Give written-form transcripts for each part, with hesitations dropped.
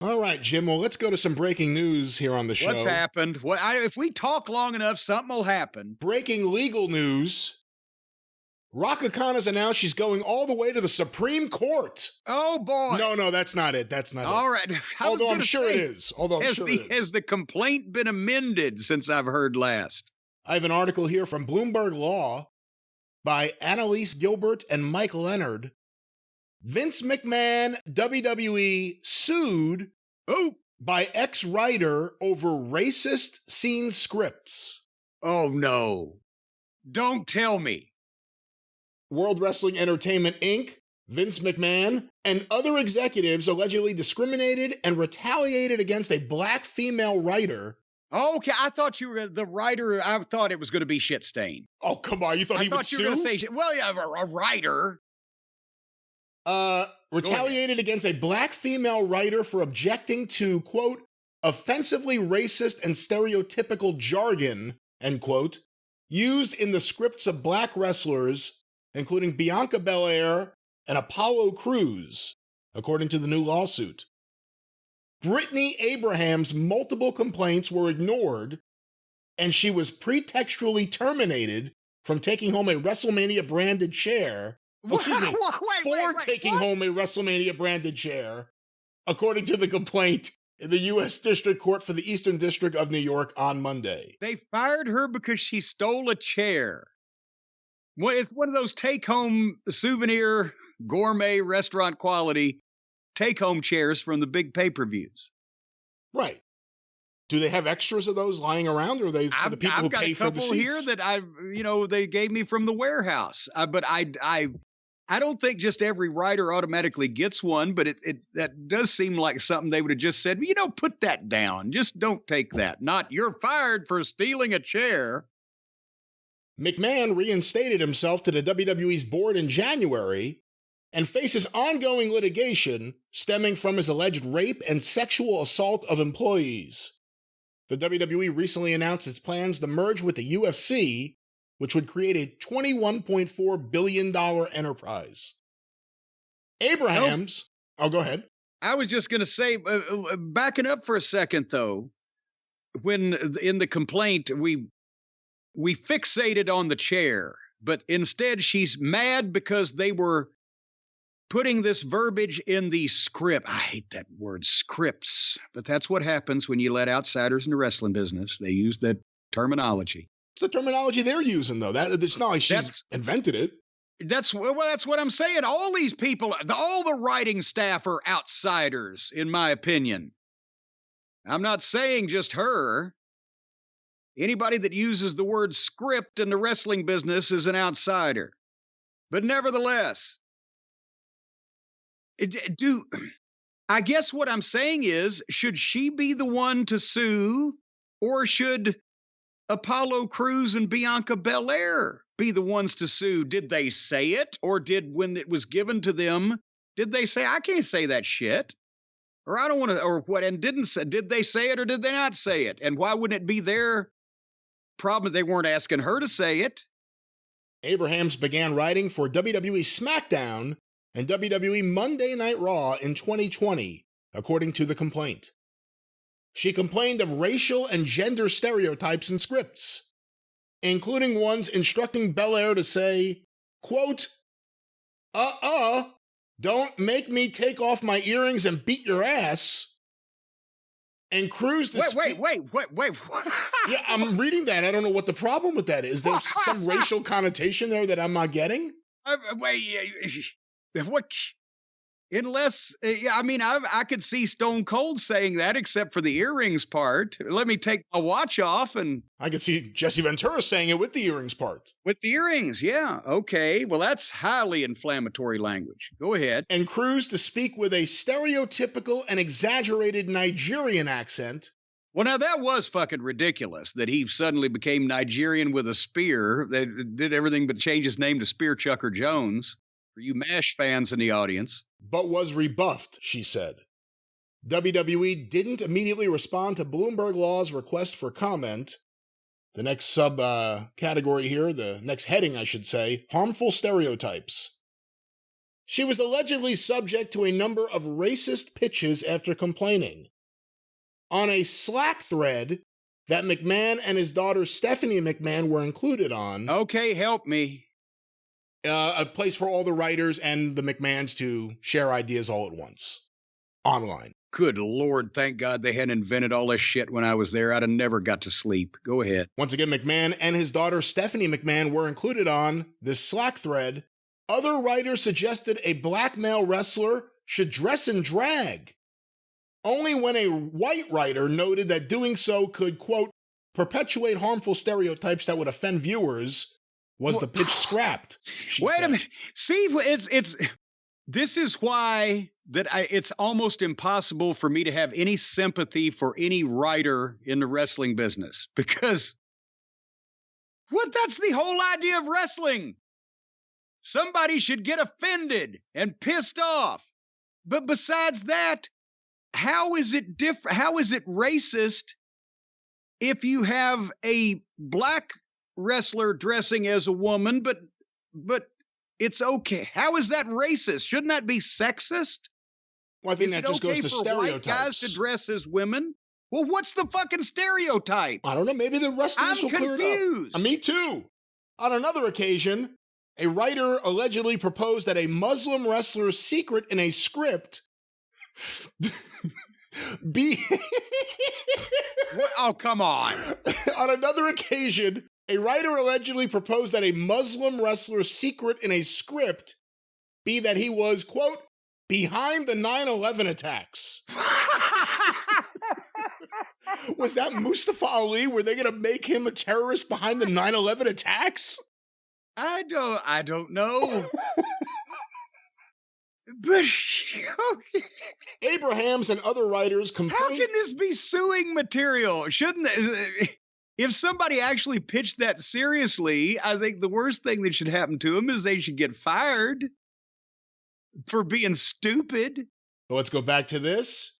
All right, Jim. Well, let's go to some breaking news here on the show. What's happened? If we talk long enough, something will happen. Breaking legal news. Raka Khan has announced she's going all the way to the Supreme Court. Oh, boy. No, that's not it. That's not all it. right. Although I'm sure it is. Has the complaint been amended since I've heard last? I have an article here from Bloomberg Law by Annalise Gilbert and Mike Leonard. Vince McMahon WWE sued by ex-writer over racist scene scripts. Oh, no. Don't tell me. World Wrestling Entertainment, Inc., Vince McMahon, and other executives allegedly discriminated and retaliated against a black female writer. Okay, I thought you were the writer. I thought it was going to be shit stain. Oh, come on. You thought he would sue? I thought you were going to say, well, yeah, a writer. Retaliated against a black female writer for objecting to, quote, offensively racist and stereotypical jargon, end quote, used in the scripts of black wrestlers, including Bianca Belair and Apollo Crews, according to the new lawsuit. Brittany Abraham's multiple complaints were ignored, and she was pretextually terminated from taking home a WrestleMania-branded chair. Excuse me, taking home a WrestleMania-branded chair, according to the complaint in the U.S. District Court for the Eastern District of New York on Monday. They fired her because she stole a chair. Well, it's one of those take-home souvenir, gourmet, restaurant quality take-home chairs from the big pay-per-views. Right. Do they have extras of those lying around, or are they for the people who pay for the seats? I've got a couple here that they gave me from the warehouse. But I don't think just every writer automatically gets one, but that does seem like something they would have just said, put that down. Just don't take that. Not, you're fired for stealing a chair. McMahon reinstated himself to the WWE's board in January and faces ongoing litigation stemming from his alleged rape and sexual assault of employees. The WWE recently announced its plans to merge with the UFC, which would create a $21.4 billion enterprise. Abrahams... Oh, go ahead. I was just going to say, backing up for a second, though, when in the complaint, we fixated on the chair, but instead she's mad because they were putting this verbiage in the script. I hate that word, scripts, but that's what happens when you let outsiders in the wrestling business. They use that terminology. It's the terminology they're using, though. It's not like she's invented it. That's what I'm saying. All these people, all the writing staff are outsiders, in my opinion. I'm not saying just her. Anybody that uses the word script in the wrestling business is an outsider. But nevertheless, I guess what I'm saying is, should she be the one to sue, or should Apollo Crews and Bianca Belair be the ones to sue? Did they say it, or when it was given to them, did they say, I can't say that shit? Or I don't want to, or what, and did they say it, or did they not say it? And why wouldn't it be their problem they weren't asking her to say it? Abrahams began writing for WWE SmackDown and WWE Monday Night Raw in 2020, according to the complaint. She complained of racial and gender stereotypes in scripts, including ones instructing Belair to say, quote, don't make me take off my earrings and beat your ass. And Crews to Wait. Yeah, I'm reading that. I don't know what the problem with that is. There's some racial connotation there that I'm not getting? What? Unless, I could see Stone Cold saying that, except for the earrings part. Let me take my watch off, and I could see Jesse Ventura saying it with the earrings part. With the earrings, yeah. Okay. Well, that's highly inflammatory language. Go ahead. And Crews to speak with a stereotypical and exaggerated Nigerian accent. Well, now that was fucking ridiculous that he suddenly became Nigerian with a spear. They did everything but change his name to Spear Chucker Jones. For you MASH fans in the audience. But was rebuffed, she said. WWE didn't immediately respond to Bloomberg Law's request for comment. The next category here, the next heading, I should say, harmful stereotypes. She was allegedly subject to a number of racist pitches after complaining. On a Slack thread that McMahon and his daughter Stephanie McMahon were included on. Okay, help me. A place for all the writers and the McMahons to share ideas all at once. Online. Good Lord, thank God they hadn't invented all this shit when I was there. I'd have never got to sleep. Go ahead. Once again, McMahon and his daughter Stephanie McMahon were included on this Slack thread. Other writers suggested a black male wrestler should dress in drag. Only when a white writer noted that doing so could, quote, perpetuate harmful stereotypes that would offend viewers was the pitch scrapped. Wait a minute. See, this is why it's almost impossible for me to have any sympathy for any writer in the wrestling business, because that's the whole idea of wrestling. Somebody should get offended and pissed off. But besides that, how is it different? How is it racist if you have a black wrestler dressing as a woman, but it's okay? How is that racist? Shouldn't that be sexist? Well, I think that just goes to stereotypes. White guys to dress as women? Well, what's the fucking stereotype? I don't know. Maybe the rest of this will clear it up. Me too. On another occasion, a writer allegedly proposed that a Muslim wrestler's secret in a script be... Oh, come on. On another occasion, a writer allegedly proposed that a Muslim wrestler's secret in a script be that he was, quote, behind the 9/11 attacks. Was that Mustafa Ali? Were they going to make him a terrorist behind the 9/11 attacks? I don't know. But okay. Abrahams and other writers complained. How can this be suing material? Shouldn't if somebody actually pitched that seriously, I think the worst thing that should happen to them is they should get fired for being stupid. Well, let's go back to this.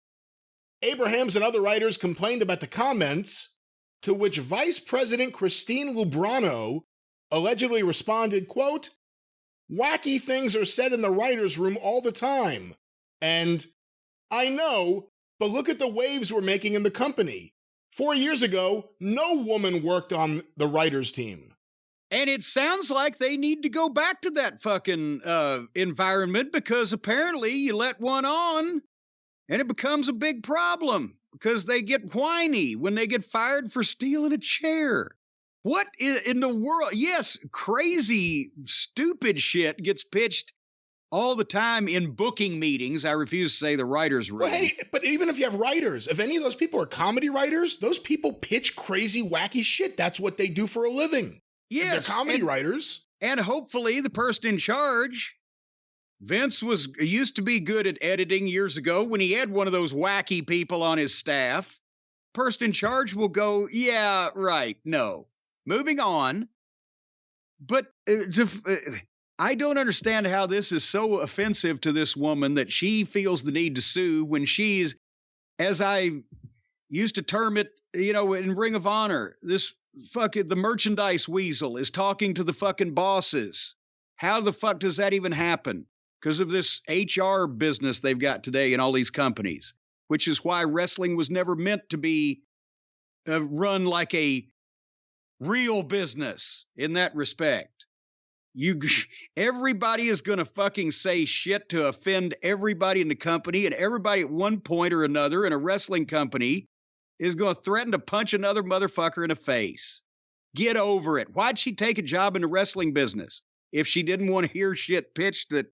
Abrahams and other writers complained about the comments, to which Vice President Christine Lubrano allegedly responded, quote, wacky things are said in the writer's room all the time. And I know, but look at the waves we're making in the company. 4 years ago, no woman worked on the writer's team. And it sounds like they need to go back to that fucking environment, because apparently you let one on and it becomes a big problem because they get whiny when they get fired for stealing a chair. What in the world? Yes, crazy, stupid shit gets pitched all the time in booking meetings. I refuse to say the writers' room. Well, hey, but even if you have writers, if any of those people are comedy writers, those people pitch crazy, wacky shit. That's what they do for a living. Yes, they're comedy writers. And hopefully the person in charge, Vince used to be good at editing years ago when he had one of those wacky people on his staff. Person in charge will go, yeah, right, no. Moving on. But I don't understand how this is so offensive to this woman that she feels the need to sue when she's, as I used to term it, in Ring of Honor, the merchandise weasel is talking to the fucking bosses. How the fuck does that even happen? Because of this HR business they've got today in all these companies, which is why wrestling was never meant to be run like a real business in that respect. Everybody is going to fucking say shit to offend everybody in the company, and everybody at one point or another in a wrestling company is going to threaten to punch another motherfucker in the face. Get over it. Why'd she take a job in the wrestling business if she didn't want to hear shit pitched that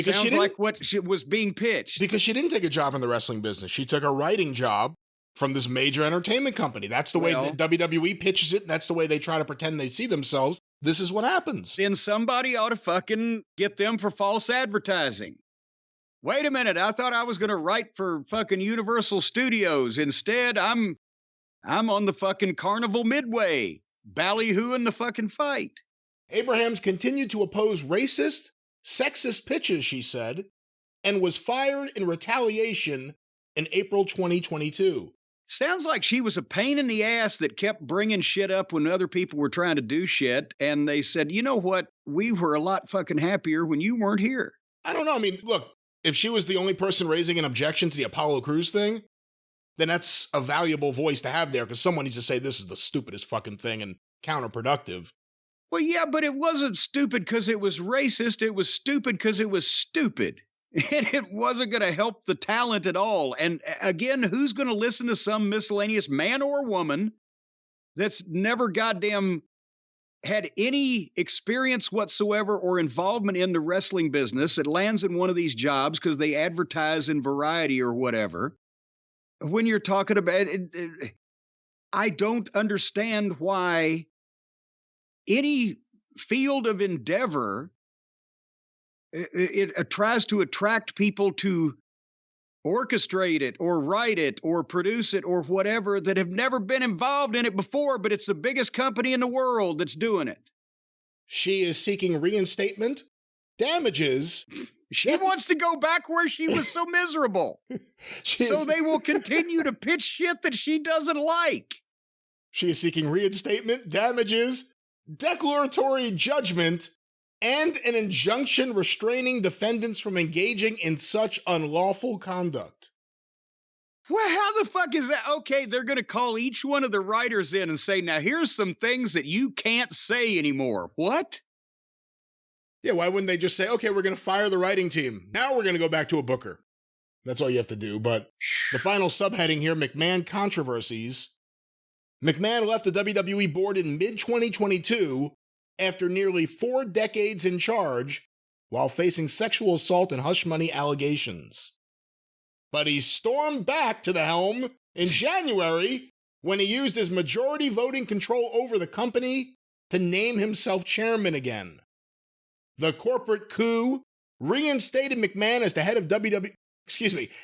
sounds like what was being pitched? Because she didn't take a job in the wrestling business. She took a writing job from this major entertainment company. That's the way the WWE pitches it, and that's the way they try to pretend they see themselves. This is what happens. Then somebody ought to fucking get them for false advertising. Wait a minute, I thought I was going to write for fucking Universal Studios. Instead, I'm on the fucking Carnival Midway, ballyhooing the fucking fight. Abrahams continued to oppose racist, sexist pitches, she said, and was fired in retaliation in April 2022. Sounds like she was a pain in the ass that kept bringing shit up when other people were trying to do shit. And they said, you know what? We were a lot fucking happier when you weren't here. I don't know. I mean, look, if she was the only person raising an objection to the Apollo Crews thing, then that's a valuable voice to have there because someone needs to say this is the stupidest fucking thing and counterproductive. Well, yeah, but it wasn't stupid because it was racist. It was stupid because it was stupid. And it wasn't going to help the talent at all. And again, who's going to listen to some miscellaneous man or woman that's never goddamn had any experience whatsoever or involvement in the wrestling business that lands in one of these jobs because they advertise in Variety or whatever? When you're talking about it, I don't understand why any field of endeavor it tries to attract people to orchestrate it or write it or produce it or whatever that have never been involved in it before, but it's the biggest company in the world that's doing it. She is seeking reinstatement, damages. She wants to go back where she was so miserable. So they will continue to pitch shit that she doesn't like. She is seeking reinstatement, damages, declaratory judgment, and an injunction restraining defendants from engaging in such unlawful conduct. Well, how the fuck is that? Okay, they're going to call each one of the writers in and say, now here's some things that you can't say anymore. What? Yeah, why wouldn't they just say, okay, we're going to fire the writing team. Now we're going to go back to a booker. That's all you have to do. But the final subheading here, McMahon controversies. McMahon left the WWE board in mid-2022 after nearly 4 decades in charge while facing sexual assault and hush money allegations. But he stormed back to the helm in January when he used his majority voting control over the company to name himself chairman again. The corporate coup reinstated McMahon as the head of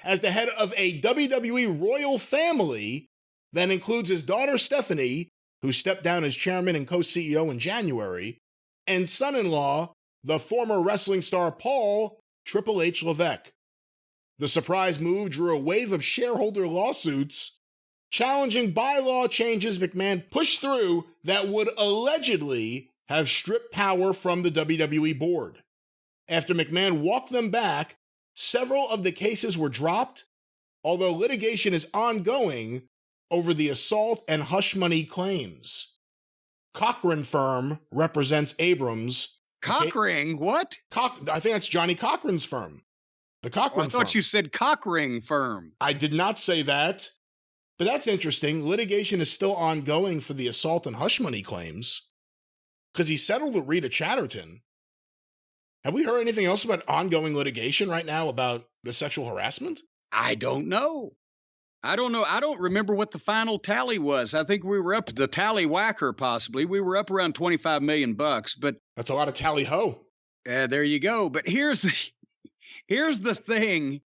as the head of a WWE royal family that includes his daughter Stephanie, who stepped down as chairman and co-CEO in January, and son-in-law, the former wrestling star Paul Triple H Levesque. The surprise move drew a wave of shareholder lawsuits challenging bylaw changes McMahon pushed through that would allegedly have stripped power from the WWE board. After McMahon walked them back, several of the cases were dropped, although litigation is ongoing over the assault and hush money claims. Cochran firm represents Abrams. Cockring? What? I think that's Johnny Cochran's firm. The Cochran firm. I thought you said Cockring firm. I did not say that. But that's interesting. Litigation is still ongoing for the assault and hush money claims because he settled with Rita Chatterton. Have we heard anything else about ongoing litigation right now about the sexual harassment? I don't know. I don't remember what the final tally was. I think we were up the tally whacker, possibly. We were up around $25 million, but that's a lot of tally ho. There you go. But here's the thing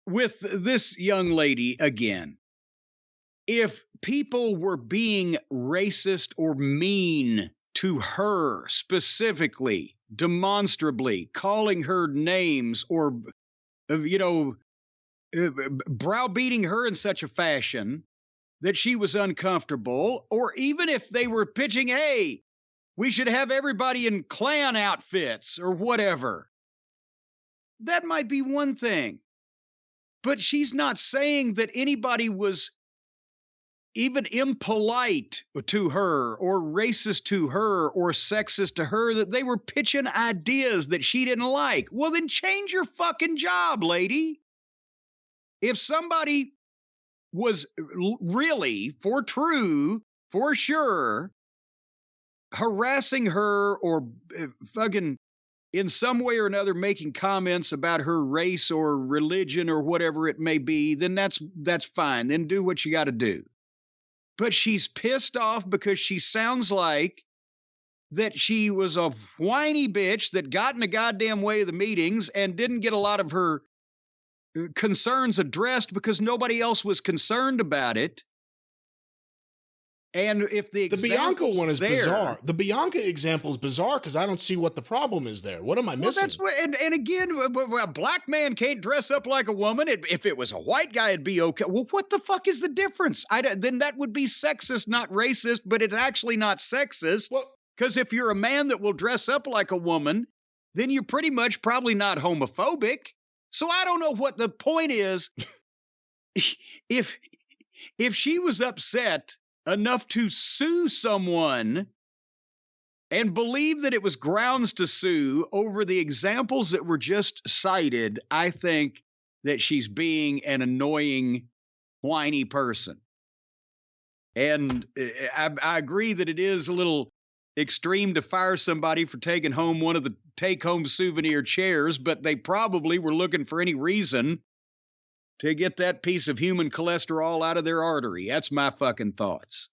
with this young lady again. If people were being racist or mean to her specifically, demonstrably, calling her names or, browbeating her in such a fashion that she was uncomfortable, or even if they were pitching, hey, we should have everybody in Klan outfits or whatever, that might be one thing. But she's not saying that anybody was even impolite to her or racist to her or sexist to her, that they were pitching ideas that she didn't like. Well, then change your fucking job, lady. If somebody was really, for sure, harassing her or fucking in some way or another making comments about her race or religion or whatever it may be, then that's fine. Then do what you got to do. But she's pissed off because she sounds like that she was a whiny bitch that got in the goddamn way of the meetings and didn't get a lot of her concerns addressed because nobody else was concerned about it. And if the Bianca one is there, bizarre. The Bianca example is bizarre because I don't see what the problem is there. What am I missing? Well, that's what, and again, a black man can't dress up like a woman. If it was a white guy, it'd be okay. Well, what the fuck is the difference? Then that would be sexist, not racist, but it's actually not sexist. Because if you're a man that will dress up like a woman, then you're pretty much probably not homophobic. So I don't know what the point is. If she was upset enough to sue someone and believe that it was grounds to sue over the examples that were just cited, I think that she's being an annoying, whiny person. And I agree that it is a little extreme to fire somebody for taking home one of the take-home souvenir chairs, but they probably were looking for any reason to get that piece of human cholesterol out of their artery. That's my fucking thoughts.